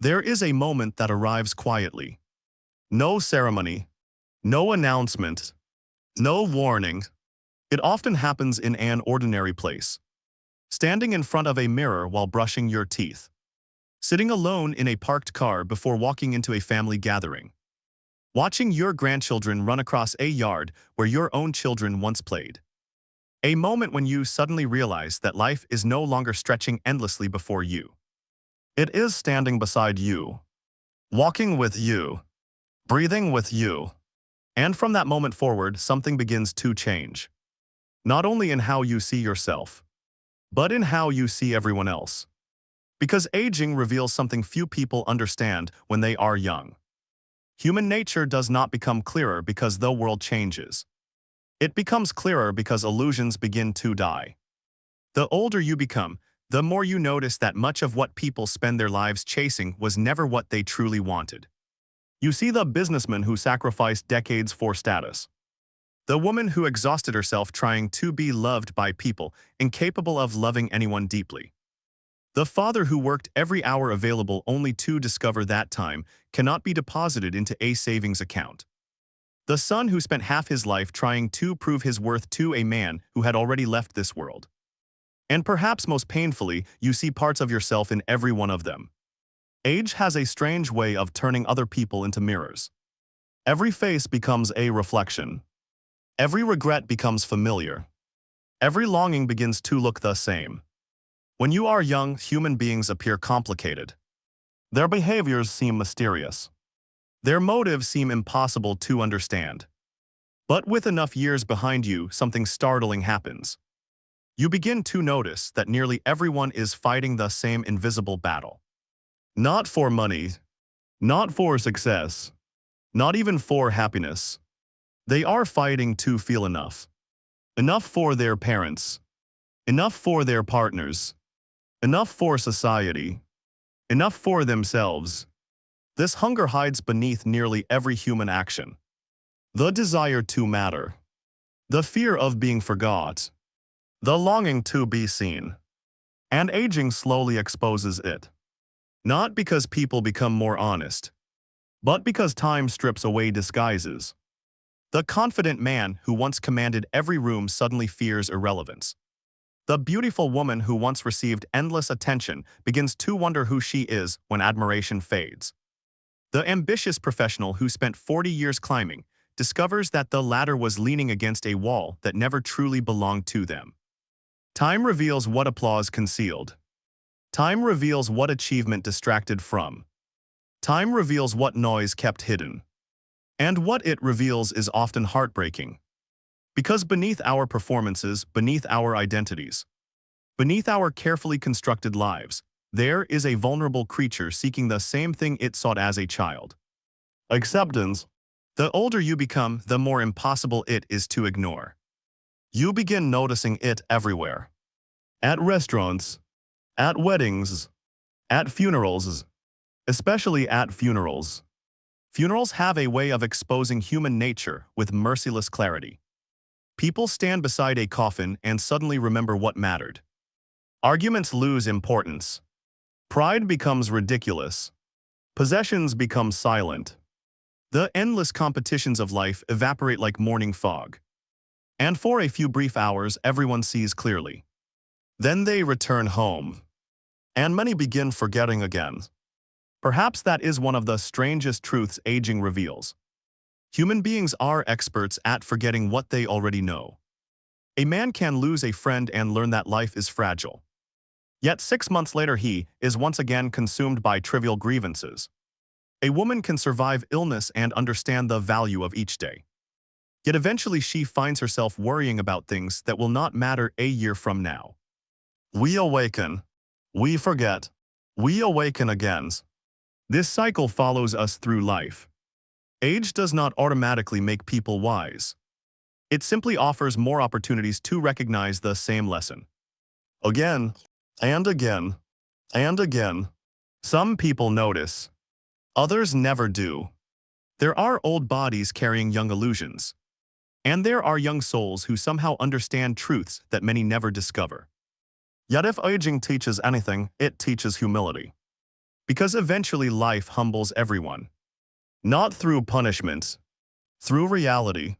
There is a moment that arrives quietly. No ceremony, no announcement, no warning. It often happens in an ordinary place. Standing in front of a mirror while brushing your teeth. Sitting alone in a parked car before walking into a family gathering. Watching your grandchildren run across a yard where your own children once played. A moment when you suddenly realize that life is no longer stretching endlessly before you. It is standing beside you, walking with you, breathing with you. And from that moment forward, something begins to change. Not only in how you see yourself, but in how you see everyone else. Because aging reveals something few people understand when they are young. Human nature does not become clearer because the world changes. It becomes clearer because illusions begin to die. The older you become, the more you notice that much of what people spend their lives chasing was never what they truly wanted. You see the businessman who sacrificed decades for status. The woman who exhausted herself trying to be loved by people, incapable of loving anyone deeply. The father who worked every hour available only to discover that time cannot be deposited into a savings account. The son who spent half his life trying to prove his worth to a man who had already left this world. And perhaps most painfully, you see parts of yourself in every one of them. Age has a strange way of turning other people into mirrors. Every face becomes a reflection. Every regret becomes familiar. Every longing begins to look the same. When you are young, human beings appear complicated. Their behaviors seem mysterious. Their motives seem impossible to understand. But with enough years behind you, something startling happens. You begin to notice that nearly everyone is fighting the same invisible battle. Not for money, not for success, not even for happiness. They are fighting to feel enough. Enough for their parents. Enough for their partners. Enough for society. Enough for themselves. This hunger hides beneath nearly every human action. The desire to matter. The fear of being forgot. The longing to be seen. And aging slowly exposes it. Not because people become more honest, but because time strips away disguises. The confident man who once commanded every room suddenly fears irrelevance. The beautiful woman who once received endless attention begins to wonder who she is when admiration fades. The ambitious professional who spent 40 years climbing discovers that the ladder was leaning against a wall that never truly belonged to them. Time reveals what applause concealed. Time reveals what achievement distracted from. Time reveals what noise kept hidden. And what it reveals is often heartbreaking. Because beneath our performances, beneath our identities, beneath our carefully constructed lives, there is a vulnerable creature seeking the same thing it sought as a child. Acceptance. The older you become, the more impossible it is to ignore. You begin noticing it everywhere. At restaurants, at weddings, at funerals, especially at funerals. Funerals have a way of exposing human nature with merciless clarity. People stand beside a coffin and suddenly remember what mattered. Arguments lose importance. Pride becomes ridiculous. Possessions become silent. The endless competitions of life evaporate like morning fog. And for a few brief hours, everyone sees clearly. Then they return home. And many begin forgetting again. Perhaps that is one of the strangest truths aging reveals. Human beings are experts at forgetting what they already know. A man can lose a friend and learn that life is fragile. Yet 6 months later he is once again consumed by trivial grievances. A woman can survive illness and understand the value of each day. Yet eventually she finds herself worrying about things that will not matter a year from now. We awaken. We forget. We awaken again. This cycle follows us through life. Age does not automatically make people wise. It simply offers more opportunities to recognize the same lesson. Again, and again, and again. Some people notice. Others never do. There are old bodies carrying young illusions. And there are young souls who somehow understand truths that many never discover. Yet if aging teaches anything, it teaches humility. Because eventually life humbles everyone. Not through punishment, through reality.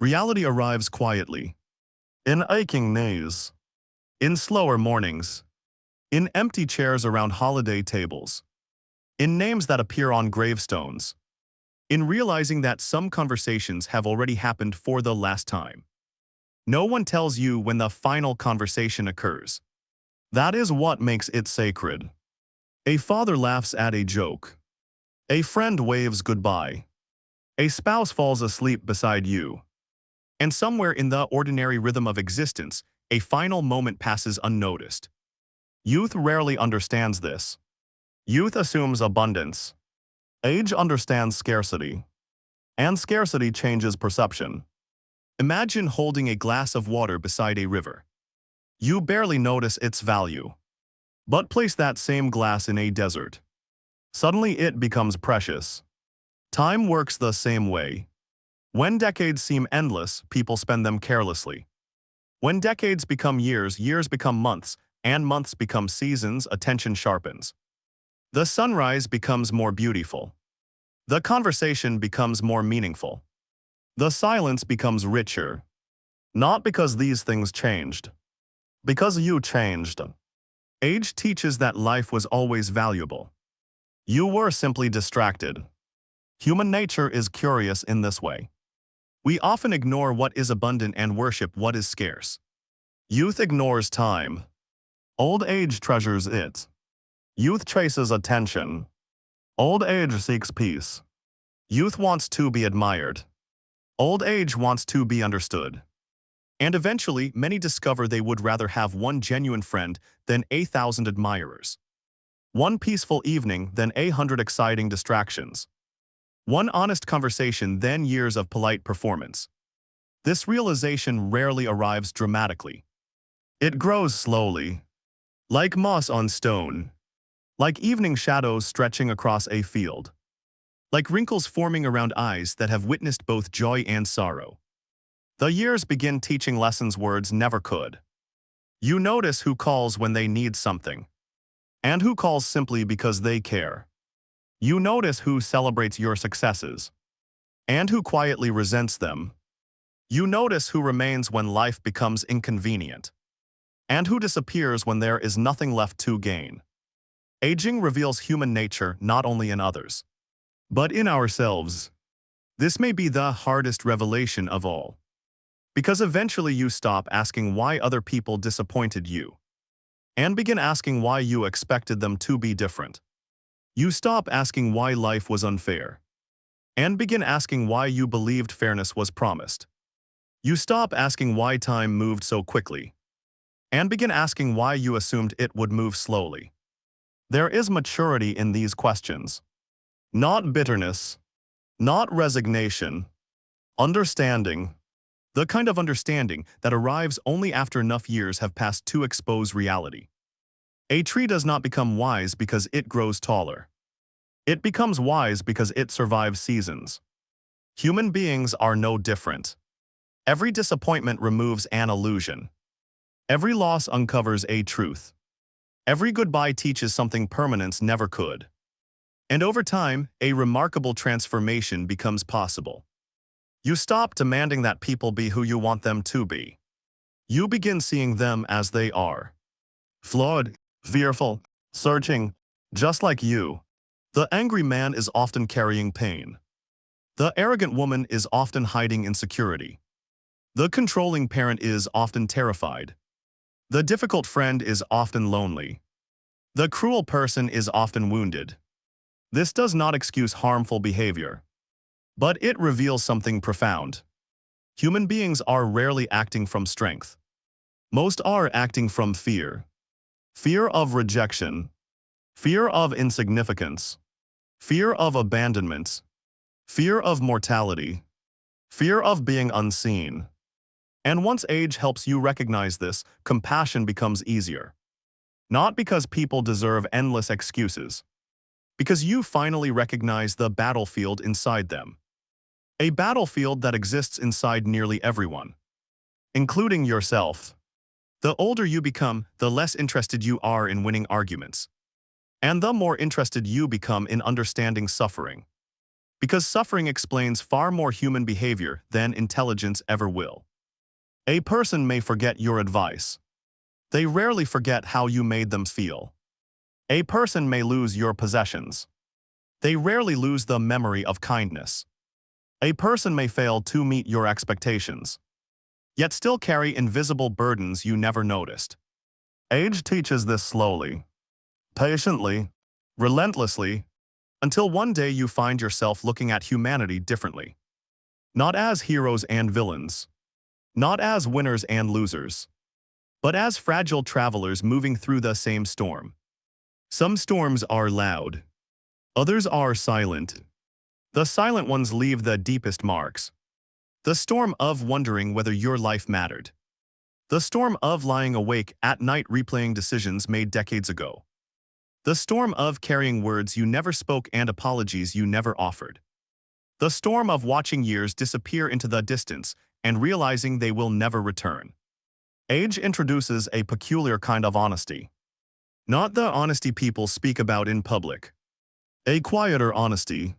Reality arrives quietly. In aching knees. In slower mornings. In empty chairs around holiday tables. In names that appear on gravestones. In realizing that some conversations have already happened for the last time. No one tells you when the final conversation occurs. That is what makes it sacred. A father laughs at a joke. A friend waves goodbye. A spouse falls asleep beside you. And somewhere in the ordinary rhythm of existence, a final moment passes unnoticed. Youth rarely understands this. Youth assumes abundance. Age understands scarcity. And scarcity changes perception. Imagine holding a glass of water beside a river. You barely notice its value. But place that same glass in a desert. Suddenly it becomes precious. Time works the same way. When decades seem endless, people spend them carelessly. When decades become years, years become months, and months become seasons, attention sharpens. The sunrise becomes more beautiful. The conversation becomes more meaningful. The silence becomes richer. Not because these things changed. Because you changed. Age teaches that life was always valuable. You were simply distracted. Human nature is curious in this way. We often ignore what is abundant and worship what is scarce. Youth ignores time. Old age treasures it. Youth chases attention. Old age seeks peace. Youth wants to be admired. Old age wants to be understood. And eventually, many discover they would rather have one genuine friend than 1,000 admirers. One peaceful evening than 100 exciting distractions. One honest conversation than years of polite performance. This realization rarely arrives dramatically. It grows slowly. Like moss on stone. Like evening shadows stretching across a field. Like wrinkles forming around eyes that have witnessed both joy and sorrow. The years begin teaching lessons words never could. You notice who calls when they need something. And who calls simply because they care. You notice who celebrates your successes. And who quietly resents them. You notice who remains when life becomes inconvenient. And who disappears when there is nothing left to gain. Aging reveals human nature not only in others, but in ourselves. This may be the hardest revelation of all. Because eventually you stop asking why other people disappointed you. And begin asking why you expected them to be different. You stop asking why life was unfair. And begin asking why you believed fairness was promised. You stop asking why time moved so quickly. And begin asking why you assumed it would move slowly. There is maturity in these questions. Not bitterness. Not resignation. Understanding. The kind of understanding that arrives only after enough years have passed to expose reality. A tree does not become wise because it grows taller. It becomes wise because it survives seasons. Human beings are no different. Every disappointment removes an illusion. Every loss uncovers a truth. Every goodbye teaches something permanence never could. And over time, a remarkable transformation becomes possible. You stop demanding that people be who you want them to be. You begin seeing them as they are. Flawed, fearful, searching, just like you. The angry man is often carrying pain. The arrogant woman is often hiding insecurity. The controlling parent is often terrified. The difficult friend is often lonely. The cruel person is often wounded. This does not excuse harmful behavior. But it reveals something profound. Human beings are rarely acting from strength. Most are acting from fear. Fear of rejection. Fear of insignificance. Fear of abandonment. Fear of mortality. Fear of being unseen. And once age helps you recognize this, compassion becomes easier. Not because people deserve endless excuses. Because you finally recognize the battlefield inside them. A battlefield that exists inside nearly everyone, including yourself. The older you become, the less interested you are in winning arguments. And the more interested you become in understanding suffering. Because suffering explains far more human behavior than intelligence ever will. A person may forget your advice. They rarely forget how you made them feel. A person may lose your possessions. They rarely lose the memory of kindness. A person may fail to meet your expectations, yet still carry invisible burdens you never noticed. Age teaches this slowly, patiently, relentlessly, until one day you find yourself looking at humanity differently. Not as heroes and villains, not as winners and losers, but as fragile travelers moving through the same storm. Some storms are loud, others are silent. The silent ones leave the deepest marks. The storm of wondering whether your life mattered. The storm of lying awake at night replaying decisions made decades ago. The storm of carrying words you never spoke and apologies you never offered. The storm of watching years disappear into the distance and realizing they will never return. Age introduces a peculiar kind of honesty. Not the honesty people speak about in public. A quieter honesty.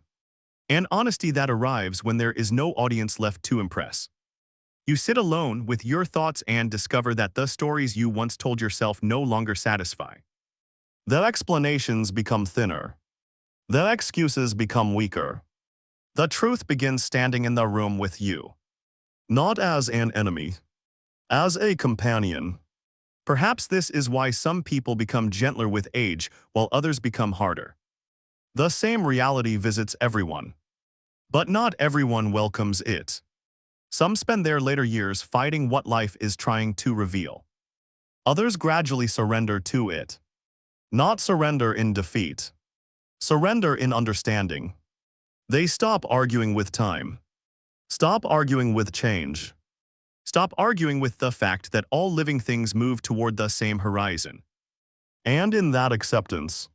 An honesty that arrives when there is no audience left to impress. You sit alone with your thoughts and discover that the stories you once told yourself no longer satisfy. The explanations become thinner. The excuses become weaker. The truth begins standing in the room with you. Not as an enemy, as a companion. Perhaps this is why some people become gentler with age while others become harder. The same reality visits everyone. But not everyone welcomes it. Some spend their later years fighting what life is trying to reveal. Others gradually surrender to it. Not surrender in defeat. Surrender in understanding. They stop arguing with time. Stop arguing with change. Stop arguing with the fact that all living things move toward the same horizon. And in that acceptance,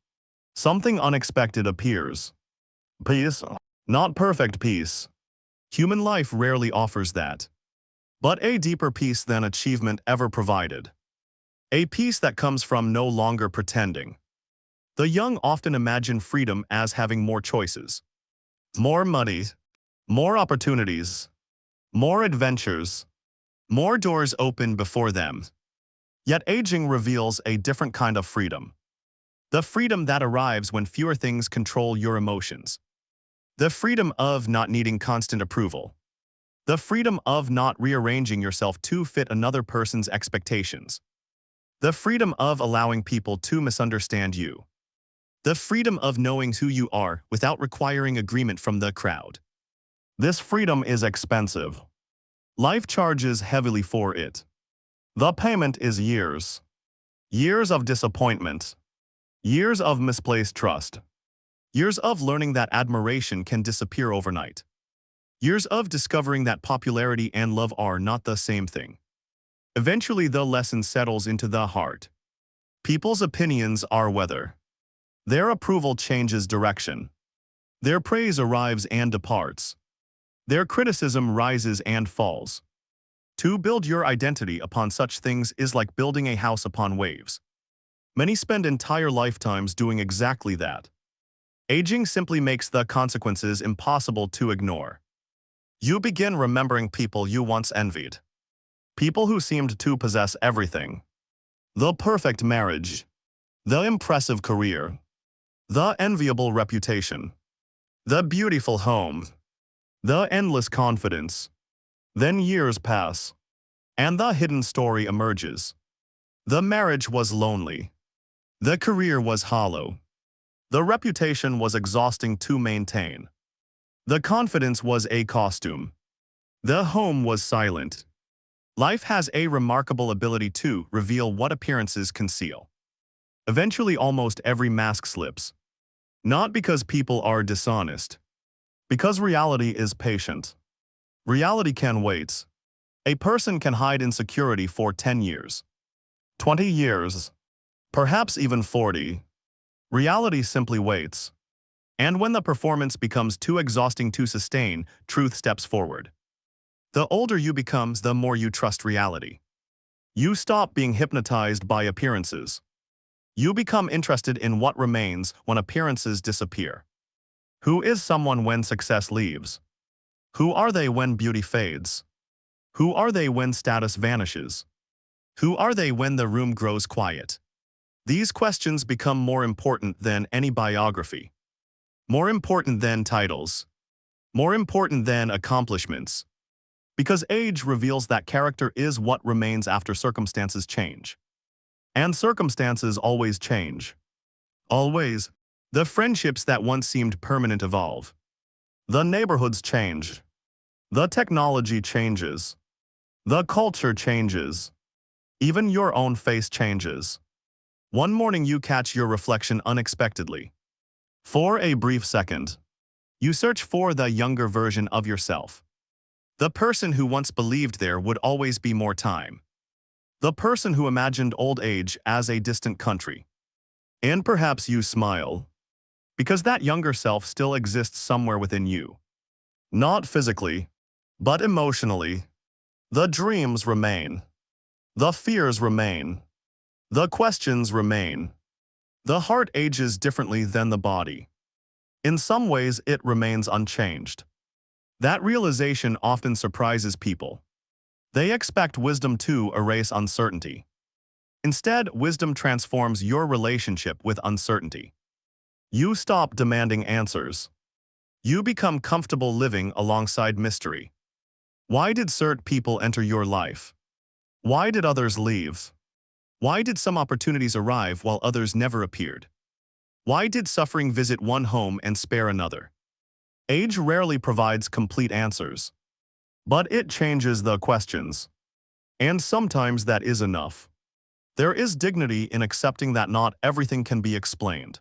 something unexpected appears. Peace. Not perfect peace. Human life rarely offers that. But a deeper peace than achievement ever provided. A peace that comes from no longer pretending. The young often imagine freedom as having more choices. More money. More opportunities. More adventures. More doors open before them. Yet aging reveals a different kind of freedom. The freedom that arrives when fewer things control your emotions. The freedom of not needing constant approval. The freedom of not rearranging yourself to fit another person's expectations. The freedom of allowing people to misunderstand you. The freedom of knowing who you are without requiring agreement from the crowd. This freedom is expensive. Life charges heavily for it. The payment is years. Years of disappointment. Years of misplaced trust. Years of learning that admiration can disappear overnight. Years of discovering that popularity and love are not the same thing. Eventually, the lesson settles into the heart. People's opinions are weather. Their approval changes direction. Their praise arrives and departs. Their criticism rises and falls. To build your identity upon such things is like building a house upon waves. Many spend entire lifetimes doing exactly that. Aging simply makes the consequences impossible to ignore. You begin remembering people you once envied. People who seemed to possess everything. The perfect marriage. The impressive career. The enviable reputation. The beautiful home. The endless confidence. Then years pass. And the hidden story emerges. The marriage was lonely. The career was hollow. The reputation was exhausting to maintain. The confidence was a costume. The home was silent. Life has a remarkable ability to reveal what appearances conceal. Eventually, almost every mask slips. Not because people are dishonest. Because reality is patient. Reality can wait. A person can hide insecurity for 10 years. 20 years. Perhaps even 40. Reality simply waits. And when the performance becomes too exhausting to sustain, truth steps forward. The older you become, the more you trust reality. You stop being hypnotized by appearances. You become interested in what remains when appearances disappear. Who is someone when success leaves? Who are they when beauty fades? Who are they when status vanishes? Who are they when the room grows quiet? These questions become more important than any biography. More important than titles. More important than accomplishments. Because age reveals that character is what remains after circumstances change. And circumstances always change. Always. The friendships that once seemed permanent evolve. The neighborhoods change. The technology changes. The culture changes. Even your own face changes. One morning you catch your reflection unexpectedly. For a brief second, you search for the younger version of yourself. The person who once believed there would always be more time. The person who imagined old age as a distant country. And perhaps you smile, because that younger self still exists somewhere within you. Not physically, but emotionally. The dreams remain. The fears remain. The questions remain. The heart ages differently than the body. In some ways, it remains unchanged. That realization often surprises people. They expect wisdom to erase uncertainty. Instead, wisdom transforms your relationship with uncertainty. You stop demanding answers. You become comfortable living alongside mystery. Why did certain people enter your life? Why did others leave? Why did some opportunities arrive while others never appeared? Why did suffering visit one home and spare another? Age rarely provides complete answers. But it changes the questions. And sometimes that is enough. There is dignity in accepting that not everything can be explained.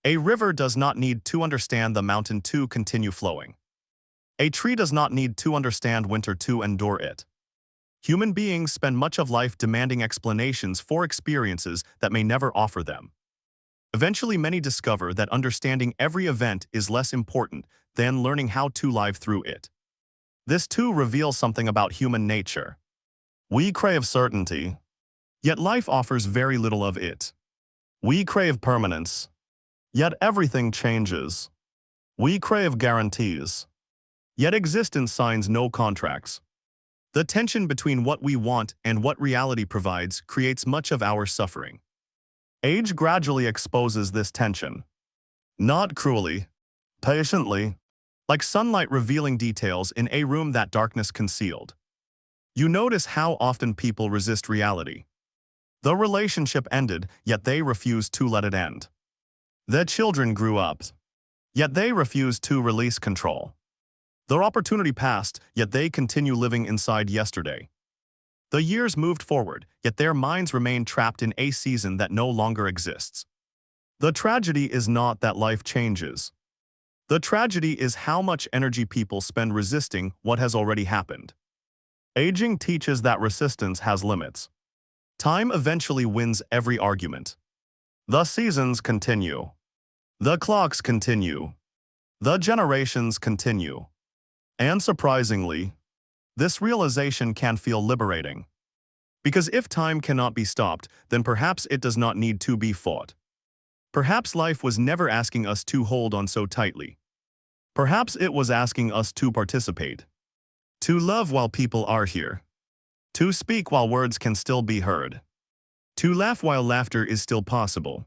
A river does not need to understand the mountain to continue flowing. A tree does not need to understand winter to endure it. Human beings spend much of life demanding explanations for experiences that may never offer them. Eventually, many discover that understanding every event is less important than learning how to live through it. This too reveals something about human nature. We crave certainty, yet life offers very little of it. We crave permanence, yet everything changes. We crave guarantees, yet existence signs no contracts. The tension between what we want and what reality provides creates much of our suffering. Age gradually exposes this tension. Not cruelly, patiently, like sunlight revealing details in a room that darkness concealed. You notice how often people resist reality. The relationship ended, yet they refused to let it end. Their children grew up, yet they refused to release control. Their opportunity passed, yet they continue living inside yesterday. The years moved forward, yet their minds remain trapped in a season that no longer exists. The tragedy is not that life changes. The tragedy is how much energy people spend resisting what has already happened. Aging teaches that resistance has limits. Time eventually wins every argument. The seasons continue. The clocks continue. The generations continue. And surprisingly, this realization can feel liberating. Because if time cannot be stopped, then perhaps it does not need to be fought. Perhaps life was never asking us to hold on so tightly. Perhaps it was asking us to participate. To love while people are here. To speak while words can still be heard. To laugh while laughter is still possible.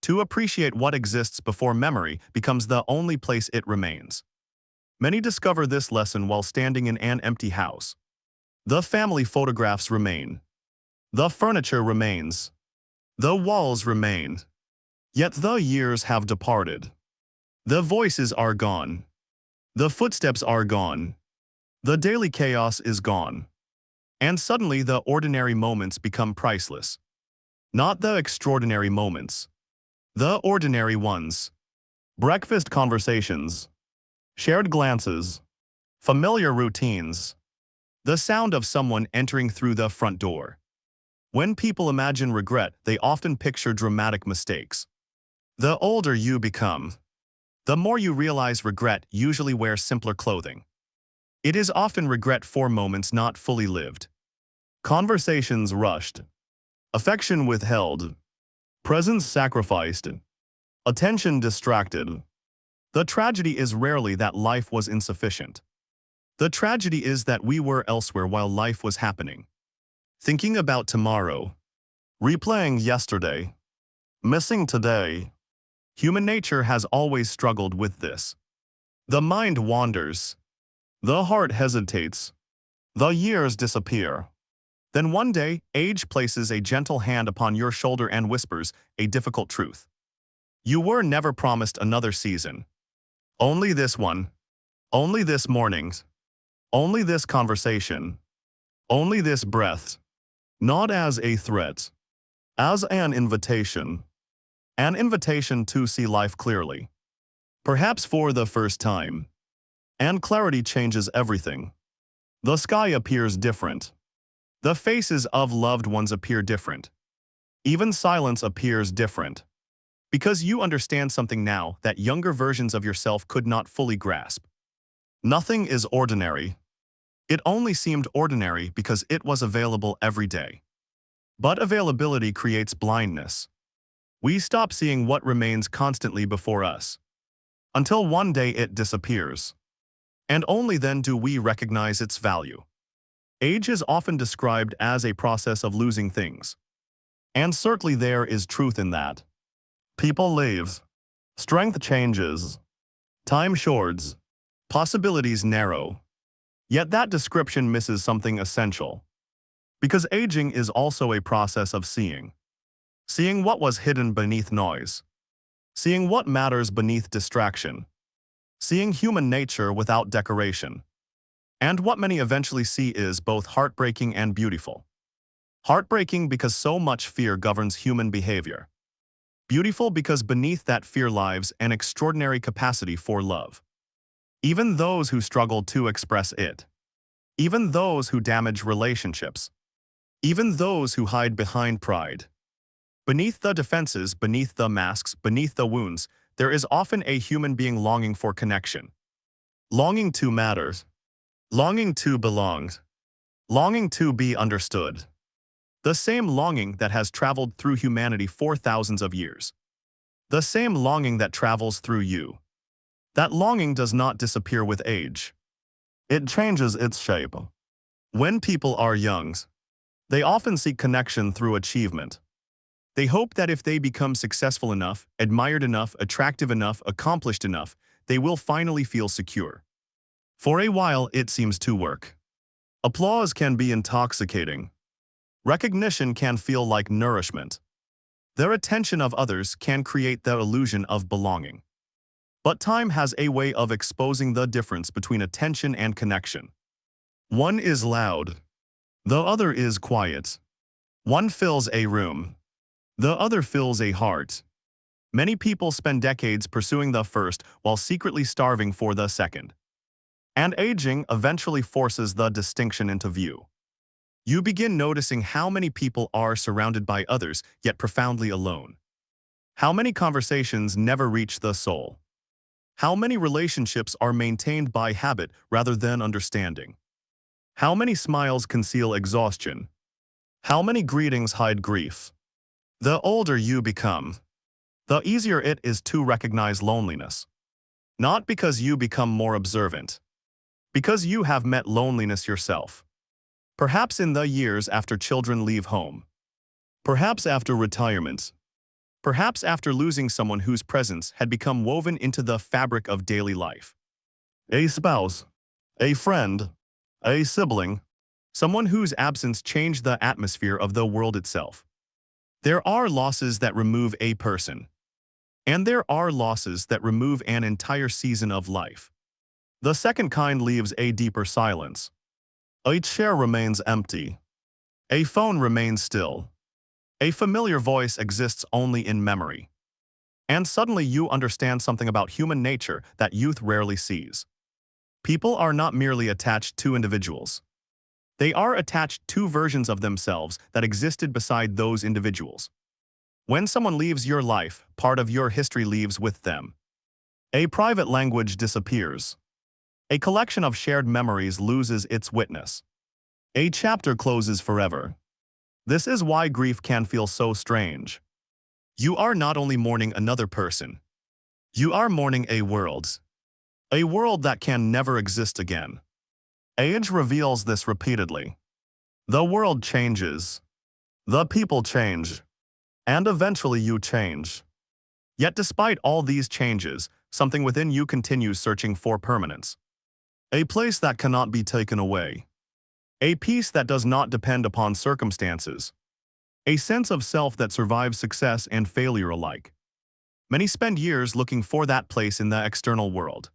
To appreciate what exists before memory becomes the only place it remains. Many discover this lesson while standing in an empty house. The family photographs remain. The furniture remains. The walls remain. Yet the years have departed. The voices are gone. The footsteps are gone. The daily chaos is gone. And suddenly the ordinary moments become priceless. Not the extraordinary moments. The ordinary ones. Breakfast conversations. Shared glances. Familiar routines. The sound of someone entering through the front door. When people imagine regret, they often picture dramatic mistakes. The older you become, the more you realize regret usually wears simpler clothing. It is often regret for moments not fully lived. Conversations rushed. Affection withheld. presence sacrificed, attention distracted. The tragedy is rarely that life was insufficient. The tragedy is that we were elsewhere while life was happening. Thinking about tomorrow, replaying yesterday, missing today. Human nature has always struggled with this. The mind wanders. The heart hesitates. The years disappear. Then one day, age places a gentle hand upon your shoulder and whispers a difficult truth. You were never promised another season. Only this one. Only this morning. Only this conversation. Only this breath. Not as a threat. As an invitation. An invitation to see life clearly. Perhaps for the first time. And clarity changes everything. The sky appears different. The faces of loved ones appear different. Even silence appears different. Because you understand something now that younger versions of yourself could not fully grasp. Nothing is ordinary. It only seemed ordinary because it was available every day. But availability creates blindness. We stop seeing what remains constantly before us. Until one day it disappears. And only then do we recognize its value. Age is often described as a process of losing things. And certainly there is truth in that. People leave. Strength changes. Time shorts. Possibilities narrow. Yet that description misses something essential. Because aging is also a process of seeing. Seeing what was hidden beneath noise. Seeing what matters beneath distraction. Seeing human nature without decoration. And what many eventually see is both heartbreaking and beautiful. Heartbreaking because so much fear governs human behavior. Beautiful because beneath that fear lies an extraordinary capacity for love. Even those who struggle to express it. Even those who damage relationships. Even those who hide behind pride. Beneath the defenses, beneath the masks, beneath the wounds, there is often a human being longing for connection. Longing to matter. Longing to belong. Longing to be understood. The same longing that has traveled through humanity for thousands of years. The same longing that travels through you. That longing does not disappear with age. It changes its shape. When people are young, they often seek connection through achievement. They hope that if they become successful enough, admired enough, attractive enough, accomplished enough, they will finally feel secure. For a while, it seems to work. Applause can be intoxicating. Recognition can feel like nourishment. Their attention of others can create the illusion of belonging. But time has a way of exposing the difference between attention and connection. One is loud. The other is quiet. One fills a room. The other fills a heart. Many people spend decades pursuing the first while secretly starving for the second. And aging eventually forces the distinction into view. You begin noticing how many people are surrounded by others, yet profoundly alone. How many conversations never reach the soul. How many relationships are maintained by habit rather than understanding. How many smiles conceal exhaustion. How many greetings hide grief. The older you become, the easier it is to recognize loneliness. Not because you become more observant. Because you have met loneliness yourself. Perhaps in the years after children leave home. Perhaps after retirement. Perhaps after losing someone whose presence had become woven into the fabric of daily life. A spouse. A friend. A sibling. Someone whose absence changed the atmosphere of the world itself. There are losses that remove a person. And there are losses that remove an entire season of life. The second kind leaves a deeper silence. A chair remains empty. A phone remains still. A familiar voice exists only in memory. And suddenly you understand something about human nature that youth rarely sees. People are not merely attached to individuals. They are attached to versions of themselves that existed beside those individuals. When someone leaves your life, part of your history leaves with them. A private language disappears. A collection of shared memories loses its witness. A chapter closes forever. This is why grief can feel so strange. You are not only mourning another person, you are mourning a world. A world that can never exist again. Age reveals this repeatedly. The world changes. The people change. And eventually you change. Yet despite all these changes, something within you continues searching for permanence. A place that cannot be taken away. A peace that does not depend upon circumstances. A sense of self that survives success and failure alike. Many spend years looking for that place in the external world.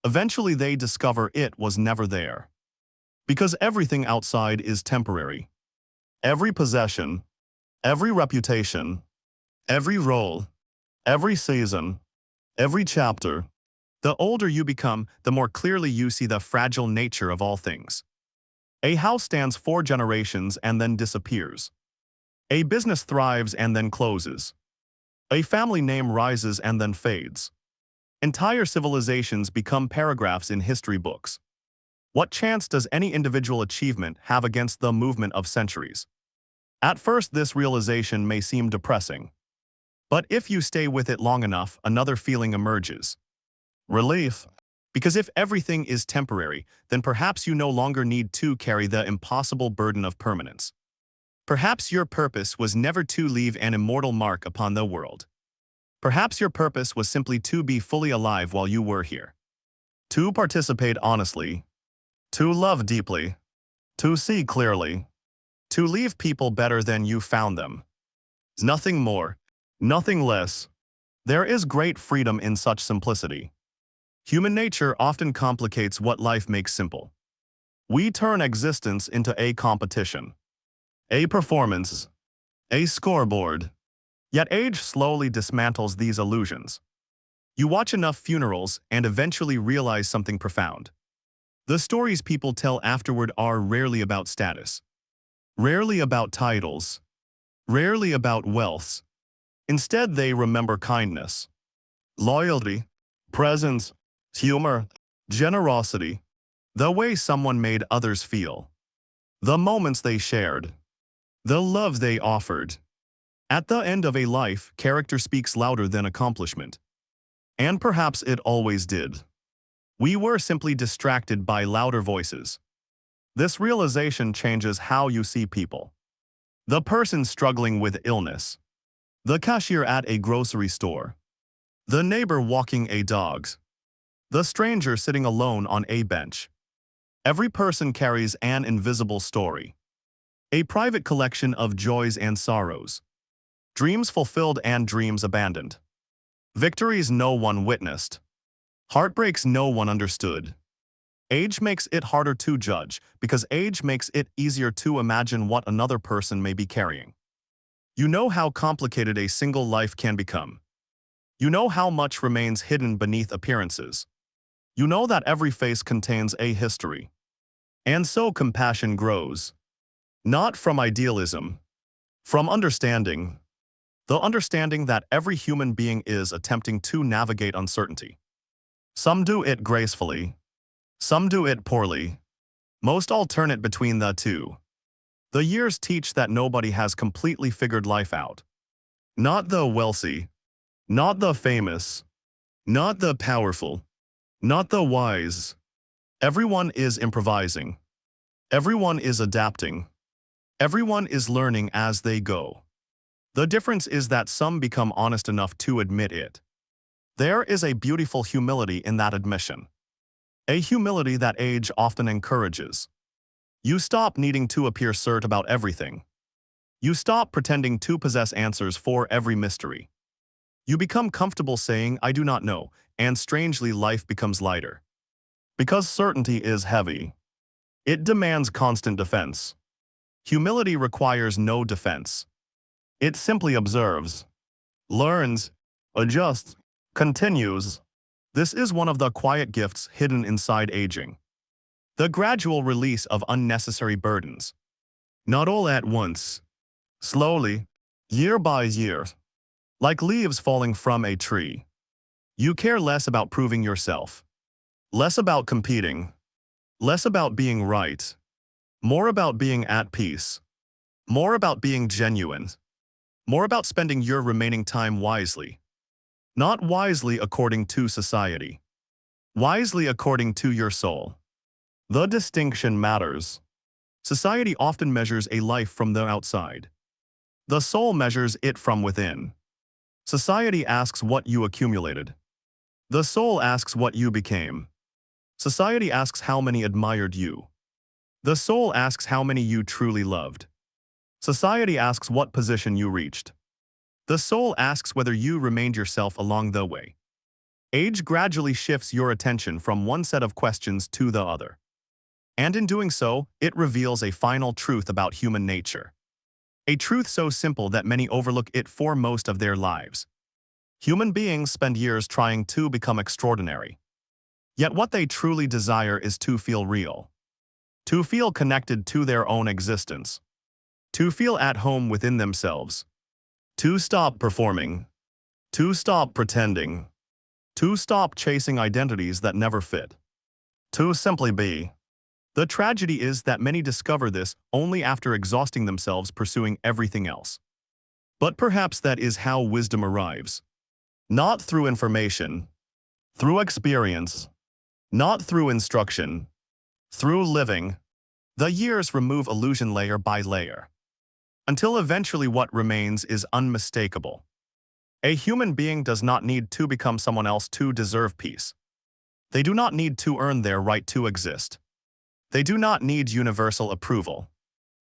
Eventually they discover it was never there. Because everything outside is temporary. Every possession, every reputation, every role, every season, every chapter. The older you become, the more clearly you see the fragile nature of all things. A house stands 4 generations and then disappears. A business thrives and then closes. A family name rises and then fades. Entire civilizations become paragraphs in history books. What chance does any individual achievement have against the movement of centuries? At first, this realization may seem depressing. But if you stay with it long enough, another feeling emerges. Relief. Because if everything is temporary, then perhaps you no longer need to carry the impossible burden of permanence. Perhaps your purpose was never to leave an immortal mark upon the world. Perhaps your purpose was simply to be fully alive while you were here. To participate honestly. To love deeply. To see clearly. To leave people better than you found them. Nothing more. Nothing less. There is great freedom in such simplicity. Human nature often complicates what life makes simple. We turn existence into a competition, a performance, a scoreboard. Yet age slowly dismantles these illusions. You watch enough funerals and eventually realize something profound. The stories people tell afterward are rarely about status, rarely about titles, rarely about wealth. Instead, they remember kindness, loyalty, presence, humor, generosity, the way someone made others feel, the moments they shared, the love they offered. At the end of a life, character speaks louder than accomplishment. And perhaps it always did. We were simply distracted by louder voices. This realization changes how you see people. The person struggling with illness. The cashier at a grocery store. The neighbor walking a dog. The stranger sitting alone on a bench. Every person carries an invisible story. A private collection of joys and sorrows. Dreams fulfilled and dreams abandoned. Victories no one witnessed. Heartbreaks no one understood. Age makes it harder to judge because age makes it easier to imagine what another person may be carrying. You know how complicated a single life can become. You know how much remains hidden beneath appearances. You know that every face contains a history. And so compassion grows. Not from idealism, from understanding. The understanding that every human being is attempting to navigate uncertainty. Some do it gracefully. Some do it poorly. Most alternate between the two. The years teach that nobody has completely figured life out. Not the wealthy. Not the famous. Not the powerful. Not the wise. Everyone is improvising. Everyone is adapting. Everyone is learning as they go. The difference is that some become honest enough to admit it. There is a beautiful humility in that admission. A humility that age often encourages. You stop needing to appear certain about everything. You stop pretending to possess answers for every mystery. You become comfortable saying, "I do not know," and strangely life becomes lighter. Because certainty is heavy. It demands constant defense. Humility requires no defense. It simply observes, learns, adjusts, continues. This is one of the quiet gifts hidden inside aging. The gradual release of unnecessary burdens. Not all at once. Slowly, year by year. Like leaves falling from a tree. You care less about proving yourself. Less about competing. Less about being right. More about being at peace. More about being genuine. more about spending your remaining time wisely. Not wisely according to society. Wisely according to your soul. The distinction matters. Society often measures a life from the outside. The soul measures it from within. Society asks what you accumulated. The soul asks what you became. Society asks how many admired you. The soul asks how many you truly loved. Society asks what position you reached. The soul asks whether you remained yourself along the way. Age gradually shifts your attention from one set of questions to the other. And in doing so, it reveals a final truth about human nature. A truth so simple that many overlook it for most of their lives. Human beings spend years trying to become extraordinary. Yet what they truly desire is to feel real. To feel connected to their own existence. To feel at home within themselves. To stop performing. To stop pretending. To stop chasing identities that never fit. To simply be. The tragedy is that many discover this only after exhausting themselves pursuing everything else. But perhaps that is how wisdom arrives. Not through information, through experience, not through instruction, through living. The years remove illusion layer by layer, until eventually what remains is unmistakable. A human being does not need to become someone else to deserve peace. They do not need to earn their right to exist. They do not need universal approval.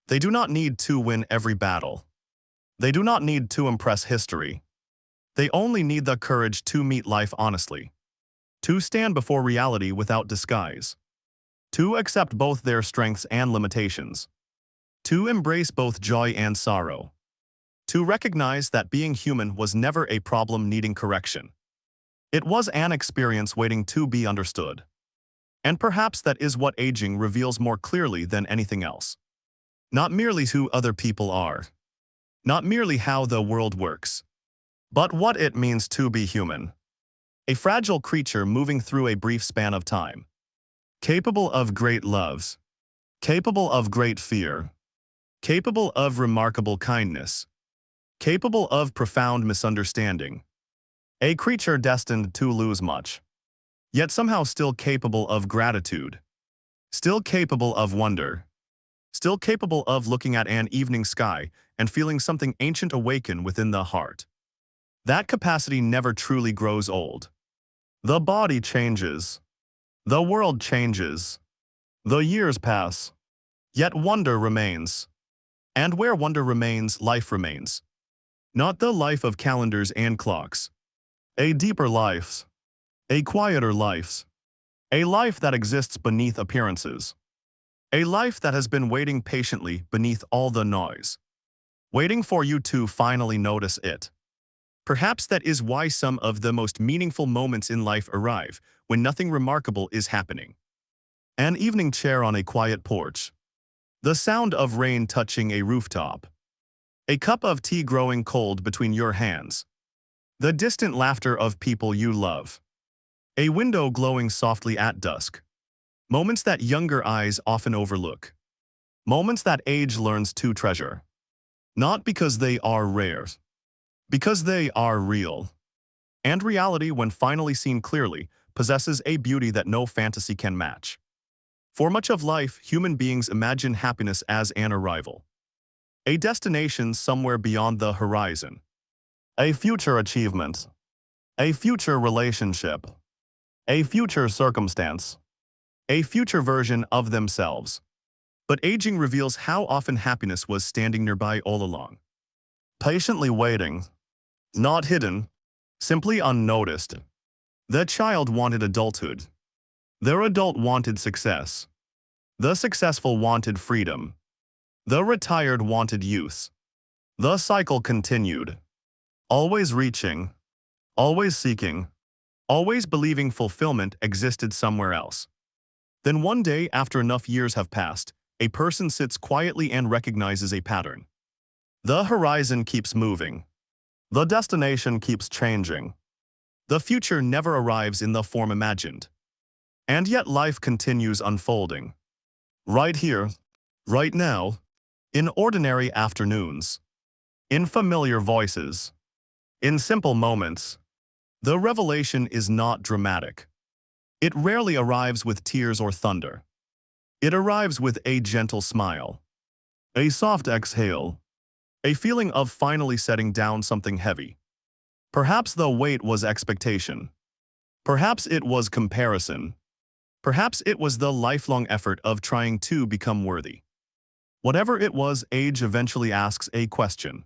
They do not need to win every battle. They do not need to impress history. They only need the courage to meet life honestly. To stand before reality without disguise. To accept both their strengths and limitations. To embrace both joy and sorrow. To recognize that being human was never a problem needing correction. It was an experience waiting to be understood. And perhaps that is what aging reveals more clearly than anything else. Not merely who other people are. Not merely how the world works. But what it means to be human. A fragile creature moving through a brief span of time. Capable of great loves. Capable of great fear. Capable of remarkable kindness. Capable of profound misunderstanding. A creature destined to lose much. Yet somehow still capable of gratitude. Still capable of wonder. Still capable of looking at an evening sky and feeling something ancient awaken within the heart. That capacity never truly grows old. The body changes. The world changes. The years pass. Yet wonder remains. And where wonder remains, life remains. Not the life of calendars and clocks. A deeper life. A quieter life. A life that exists beneath appearances. A life that has been waiting patiently beneath all the noise. Waiting for you to finally notice it. Perhaps that is why some of the most meaningful moments in life arrive when nothing remarkable is happening. An evening chair on a quiet porch. The sound of rain touching a rooftop. A cup of tea growing cold between your hands. The distant laughter of people you love. A window glowing softly at dusk. Moments that younger eyes often overlook. Moments that age learns to treasure. Not because they are rare. Because they are real. And reality, when finally seen clearly, possesses a beauty that no fantasy can match. For much of life, human beings imagine happiness as an arrival. A destination somewhere beyond the horizon. A future achievement. A future relationship. A future circumstance. A future version of themselves. But aging reveals how often happiness was standing nearby all along. Patiently waiting. Not hidden. Simply unnoticed. The child wanted adulthood. Their adult wanted success. The successful wanted freedom. The retired wanted youth. The cycle continued. Always reaching. Always seeking. Always believing fulfillment existed somewhere else. Then one day, after enough years have passed, a person sits quietly and recognizes a pattern. The horizon keeps moving. The destination keeps changing. The future never arrives in the form imagined. And yet life continues unfolding. Right here, right now, in ordinary afternoons. in familiar voices, in simple moments. The revelation is not dramatic. It rarely arrives with tears or thunder. It arrives with a gentle smile, a soft exhale, a feeling of finally setting down something heavy. Perhaps the weight was expectation. Perhaps it was comparison. Perhaps it was the lifelong effort of trying to become worthy. Whatever it was, age eventually asks a question.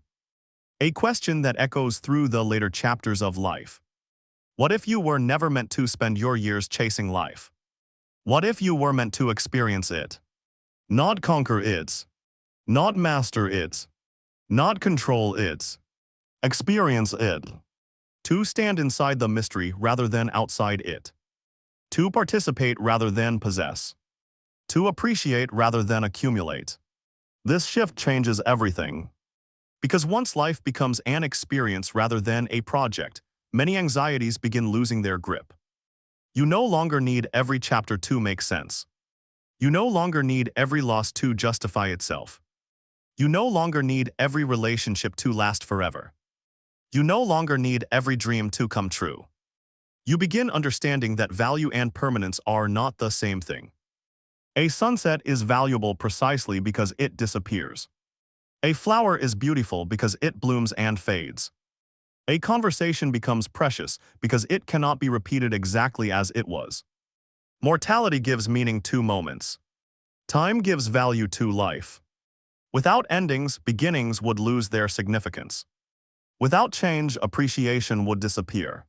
A question that echoes through the later chapters of life. What if you were never meant to spend your years chasing life? What if you were meant to experience it? Not conquer it. Not master it. Not control it. Experience it. To stand inside the mystery rather than outside it. To participate rather than possess. To appreciate rather than accumulate. This shift changes everything. Because once life becomes an experience rather than a project, many anxieties begin losing their grip. You no longer need every chapter to make sense. You no longer need every loss to justify itself. You no longer need every relationship to last forever. You no longer need every dream to come true. You begin understanding that value and permanence are not the same thing. A sunset is valuable precisely because it disappears. A flower is beautiful because it blooms and fades. A conversation becomes precious because it cannot be repeated exactly as it was. Mortality gives meaning to moments. Time gives value to life. Without endings, beginnings would lose their significance. Without change, appreciation would disappear.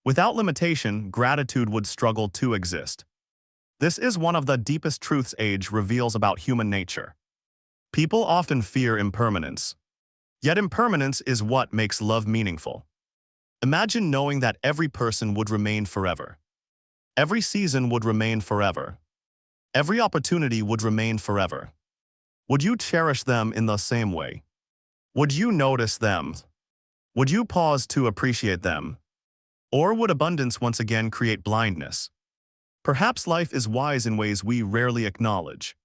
Without limitation, gratitude would struggle to exist. This is one of the deepest truths age reveals about human nature. People often fear impermanence. Yet impermanence is what makes love meaningful. Imagine knowing that every person would remain forever. Every season would remain forever. Every opportunity would remain forever. Would you cherish them in the same way? Would you notice them? Would you pause to appreciate them? Or would abundance once again create blindness? Perhaps life is wise in ways we rarely acknowledge.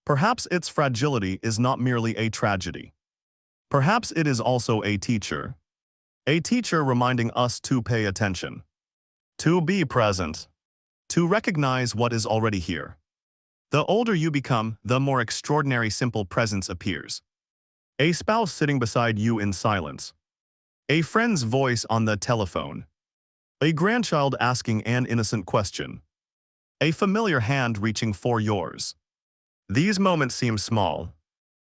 Perhaps its fragility is not merely a tragedy. Perhaps it is also a teacher. A teacher reminding us to pay attention. To be present. To recognize what is already here. The older you become, the more extraordinary simple presence appears. A spouse sitting beside you in silence. A friend's voice on the telephone. A grandchild asking an innocent question. A familiar hand reaching for yours. These moments seem small,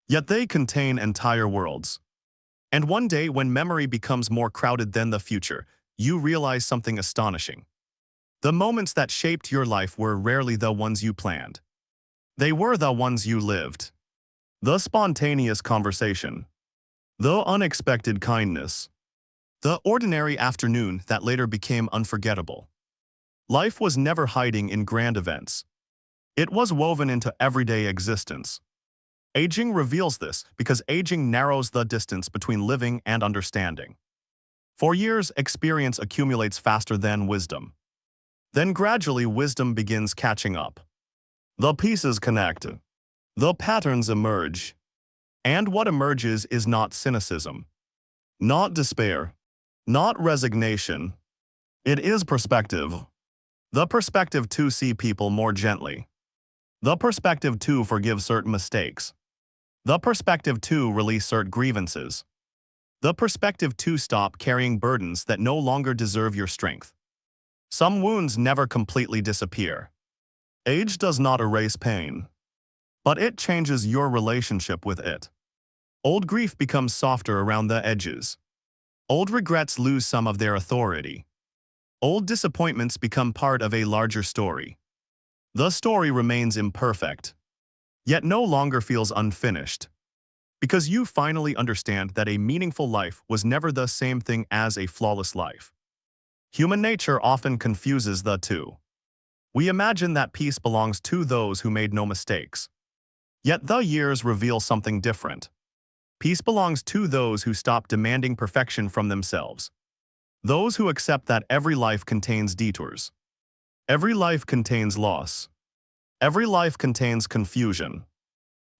yet they contain entire worlds. And one day, when memory becomes more crowded than the future, you realize something astonishing. The moments that shaped your life were rarely the ones you planned. They were the ones you lived. The spontaneous conversation. The unexpected kindness. The ordinary afternoon that later became unforgettable. Life was never hiding in grand events. It was woven into everyday existence. Aging reveals this because aging narrows the distance between living and understanding. For years, experience accumulates faster than wisdom. Then gradually, wisdom begins catching up. The pieces connect. The patterns emerge. And what emerges is not cynicism, not despair, not resignation. It is perspective. The perspective to see people more gently. The perspective to forgive certain mistakes. The perspective to release certain grievances. The perspective to stop carrying burdens that no longer deserve your strength. Some wounds never completely disappear. Age does not erase pain, but it changes your relationship with it. Old grief becomes softer around the edges. Old regrets lose some of their authority. Old disappointments become part of a larger story. The story remains imperfect, yet no longer feels unfinished. Because you finally understand that a meaningful life was never the same thing as a flawless life. Human nature often confuses the two. We imagine that peace belongs to those who made no mistakes. Yet the years reveal something different. Peace belongs to those who stop demanding perfection from themselves. Those who accept that every life contains detours. Every life contains loss. Every life contains confusion.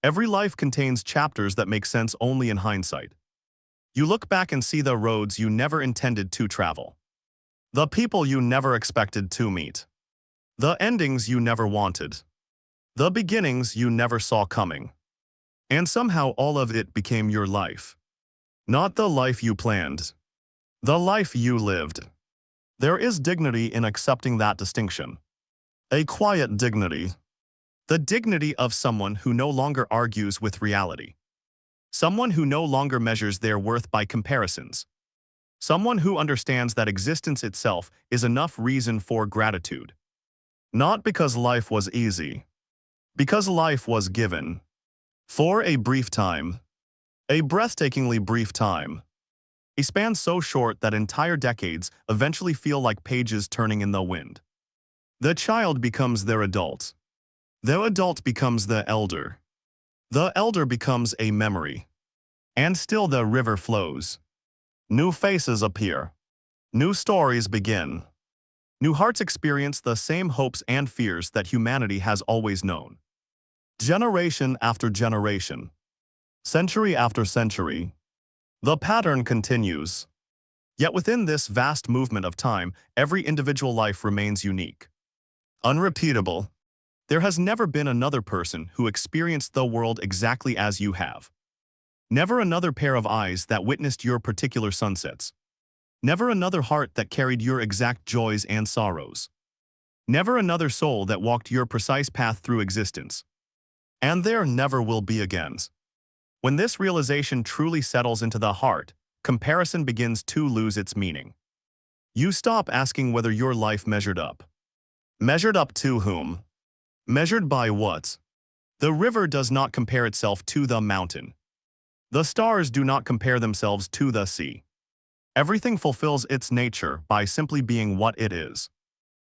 Every life contains chapters that make sense only in hindsight. You look back and see the roads you never intended to travel. The people you never expected to meet. The endings you never wanted. The beginnings you never saw coming. And somehow all of it became your life. Not the life you planned. The life you lived. There is dignity in accepting that distinction. A quiet dignity. The dignity of someone who no longer argues with reality. Someone who no longer measures their worth by comparisons. Someone who understands that existence itself is enough reason for gratitude. Not because life was easy. Because life was given. For a brief time. A breathtakingly brief time. A span so short that entire decades eventually feel like pages turning in the wind. The child becomes their adult. The adult becomes the elder. The elder becomes a memory. And still the river flows. New faces appear. New stories begin. New hearts experience the same hopes and fears that humanity has always known. Generation after generation. Century after century. The pattern continues. Yet within this vast movement of time, every individual life remains unique. Unrepeatable. There has never been another person who experienced the world exactly as you have. Never another pair of eyes that witnessed your particular sunsets. Never another heart that carried your exact joys and sorrows. Never another soul that walked your precise path through existence. And there never will be again. When this realization truly settles into the heart, comparison begins to lose its meaning. You stop asking whether your life measured up. Measured up to whom? Measured by what? The river does not compare itself to the mountain. The stars do not compare themselves to the sea. Everything fulfills its nature by simply being what it is.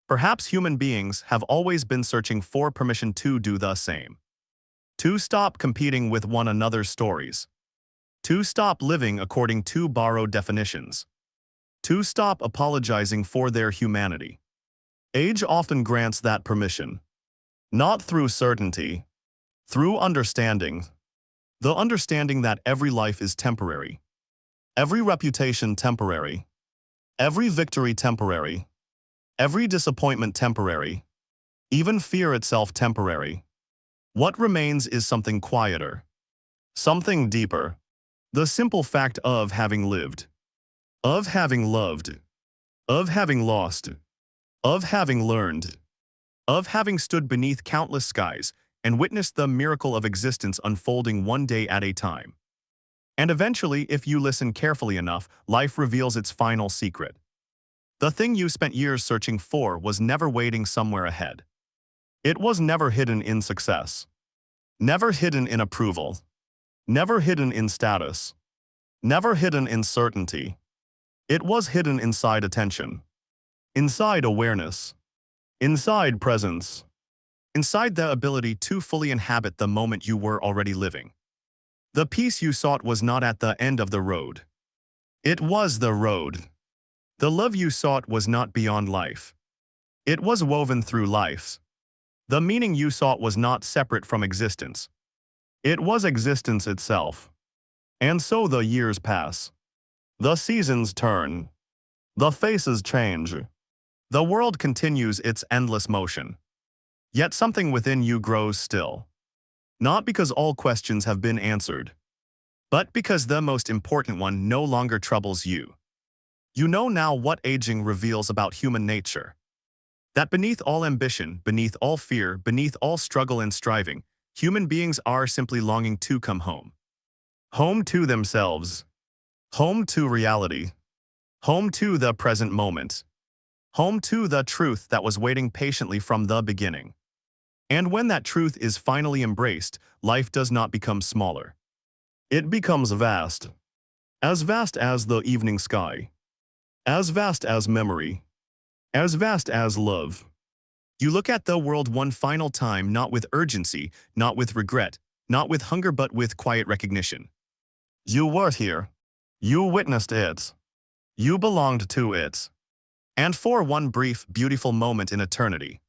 Perhaps human beings have always been searching for permission to do the same. To stop competing with one another's stories. To stop living according to borrowed definitions. To stop apologizing for their humanity. Age often grants that permission. Not through certainty. Through understanding. The understanding that every life is temporary. Every reputation temporary. Every victory temporary. Every disappointment temporary. Even fear itself temporary. What remains is something quieter. Something deeper. The simple fact of having lived. Of having loved. Of having lost. Of having learned. Of having stood beneath countless skies and witnessed the miracle of existence unfolding one day at a time. And eventually, if you listen carefully enough, life reveals its final secret. The thing you spent years searching for was never waiting somewhere ahead. It was never hidden in success. Never hidden in approval. Never hidden in status. Never hidden in certainty. It was hidden inside attention. Inside awareness. Inside presence. Inside the ability to fully inhabit the moment you were already living. The peace you sought was not at the end of the road. It was the road. The love you sought was not beyond life. It was woven through life. The meaning you sought was not separate from existence. It was existence itself. And so the years pass. The seasons turn. The faces change. The world continues its endless motion. Yet something within you grows still. Not because all questions have been answered, but because the most important one no longer troubles you. You know now what aging reveals about human nature. That beneath all ambition, beneath all fear, beneath all struggle and striving, human beings are simply longing to come home. Home to themselves. Home to reality. Home to the present moment. Home to the truth that was waiting patiently from the beginning. And when that truth is finally embraced, life does not become smaller. It becomes vast. As vast as the evening sky. As vast as memory. As vast as love. You look at the world one final time not with urgency, not with regret, not with hunger but with quiet recognition. You were here. You witnessed it. You belonged to it. And for one brief, beautiful moment in eternity,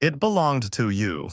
it belonged to you.